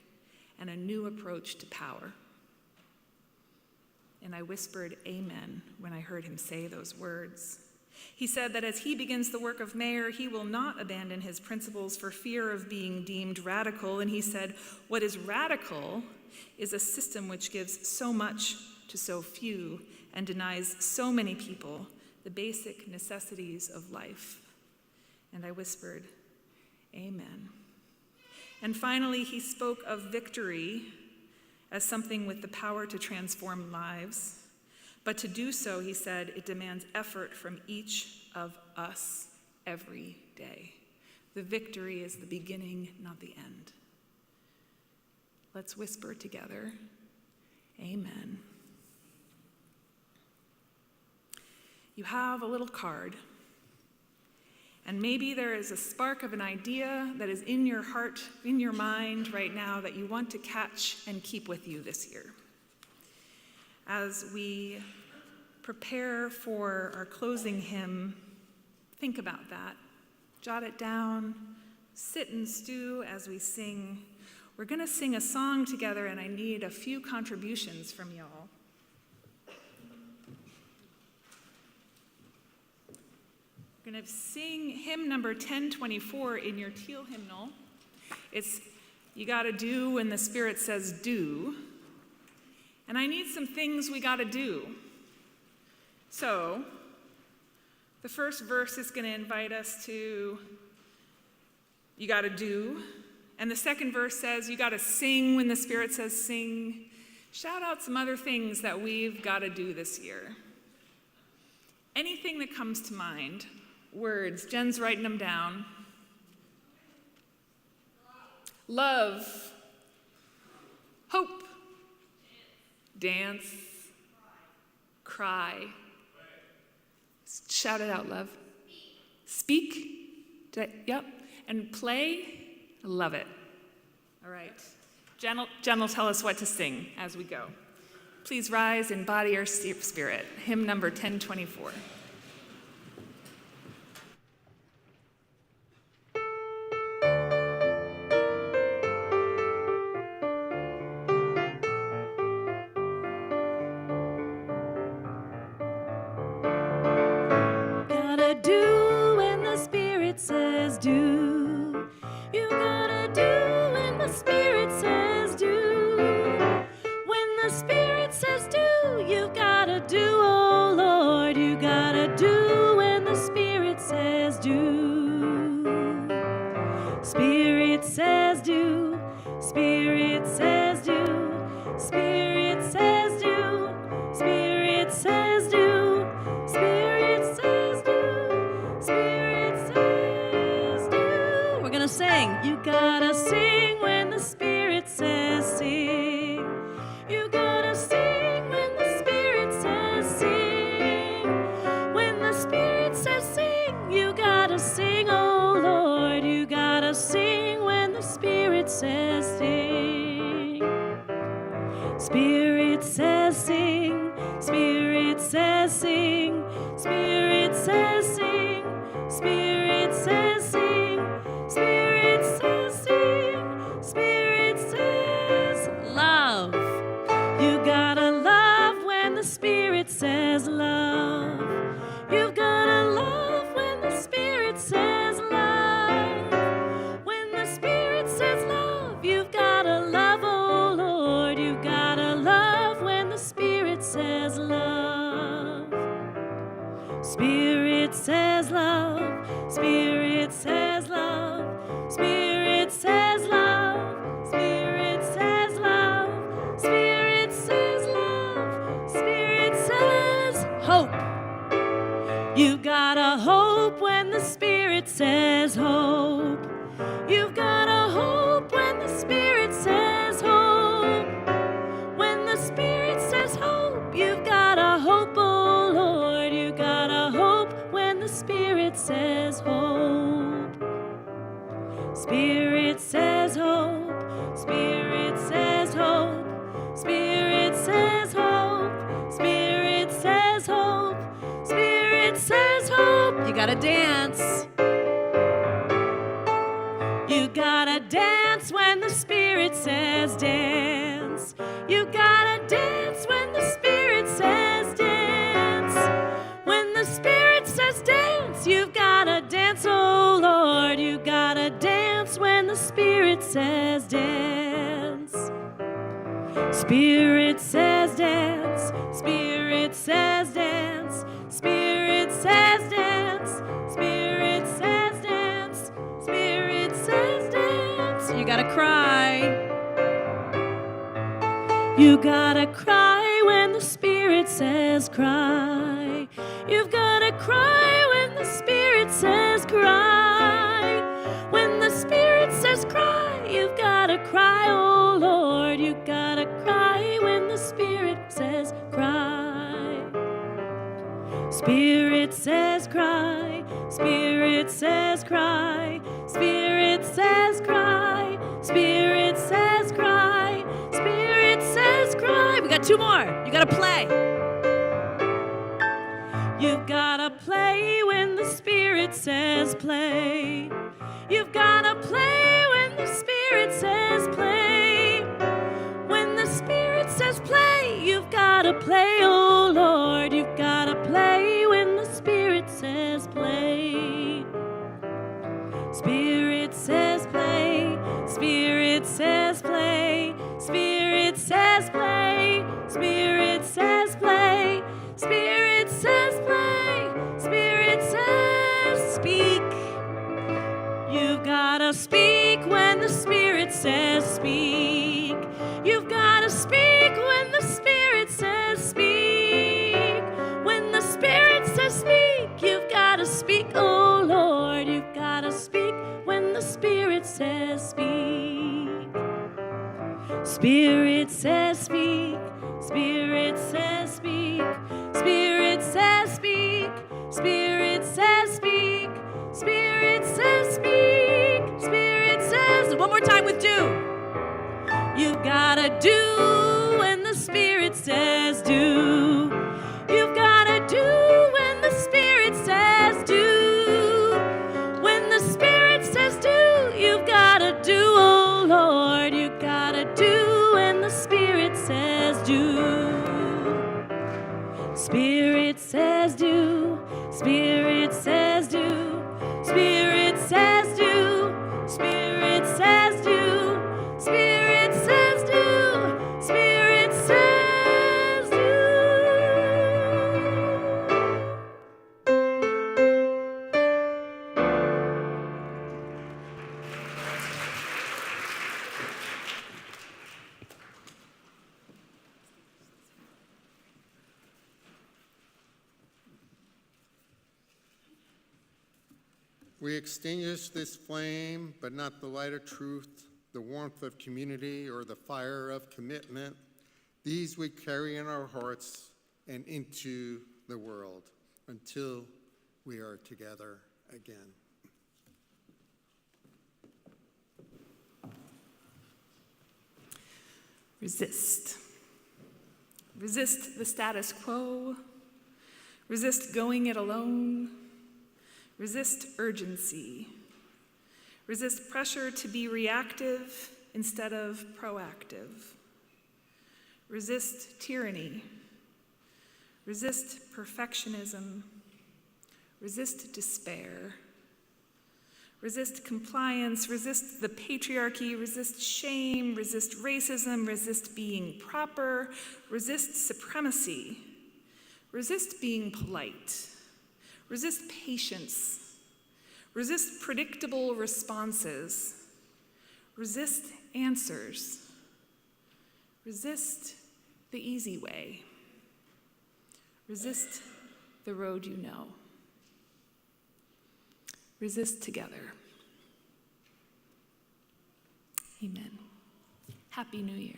and a new approach to power. And I whispered amen when I heard him say those words. He said that as he begins the work of mayor, he will not abandon his principles for fear of being deemed radical. And he said, what is radical is a system which gives so much to so few and denies so many people the basic necessities of life. And I whispered, amen. And finally, he spoke of victory as something with the power to transform lives. But to do so, he said, it demands effort from each of us every day. The victory is the beginning, not the end. Let's whisper together, amen. You have a little card, and maybe there is a spark of an idea that is in your heart, in your mind right now that you want to catch and keep with you this year. As we prepare for our closing hymn, think about that. Jot it down, sit and stew as we sing. We're going to sing a song together, and I need a few contributions from y'all. We're going to sing hymn number 1024 in your teal hymnal. It's you gotta do when the Spirit says do. And I need some things we gotta do. So, the first verse is going to invite us to you gotta do. And the second verse says you gotta sing when the Spirit says sing. Shout out some other things that we've gotta do this year. Anything that comes to mind. Words. Jen's writing them down. Love. Hope. Dance. Cry. Shout it out, love. Speak. Yep. And play. I love it. All right. Jen will tell us what to sing as we go. Please rise in body or spirit. Hymn number 1024. Spirit says hope. Spirit says hope. Spirit says hope. Spirit says hope. You gotta dance. You gotta dance when the Spirit says dance. You gotta dance when the Spirit says dance. When the Spirit says dance, you've gotta dance, oh Lord. You gotta dance when the Spirit says dance. Spirit says dance. Spirit says dance. Spirit says dance. Spirit says dance. Spirit says dance. You gotta cry. You gotta cry when the Spirit says cry. You've gotta cry when the Spirit says cry. When the Spirit says cry, you've gotta cry, oh Lord. You gotta cry when the Spirit says cry. Spirit says cry. Spirit says cry. Spirit says cry. Spirit says cry. Spirit says cry. We got two more. You gotta play. You've gotta play when the Spirit says play. You've gotta play when the Spirit says play. When the Spirit says play, you've gotta play, oh Lord. You've gotta play when the Spirit says play. Spirit says play. Spirit says play. Spirit says play. Spirit says play. Spirit says play. Spirit says speak. You've gotta speak when the Spirit says speak. You've gotta speak when the Spirit says speak. When the Spirit says speak, you've gotta speak, oh Lord. You've gotta speak when the Spirit says speak. Spirit says speak. Spirit says speak. Spirit says speak. Spirit says speak. Spirit says speak. Spirit says. One more time with do. You gotta do when the Spirit says do. You've gotta do when the Spirit says do. When the Spirit says do, you've gotta do, oh Lord. You gotta do when the Spirit says do. Spirit says do. Spirit says do. Spirit says do. Spirit says do. Spirit says do. Spirit says do. We extinguish this flame, but not the light of truth, the warmth of community, or the fire of commitment. These we carry in our hearts and into the world until we are together again. Resist. Resist the status quo. Resist going it alone. Resist urgency. Resist pressure to be reactive instead of proactive. Resist tyranny. Resist perfectionism. Resist despair. Resist compliance. Resist the patriarchy. Resist shame. Resist racism. Resist being proper. Resist supremacy. Resist being polite. Resist patience. Resist predictable responses. Resist answers. Resist the easy way. Resist the road you know. Resist together. Amen. Happy New Year.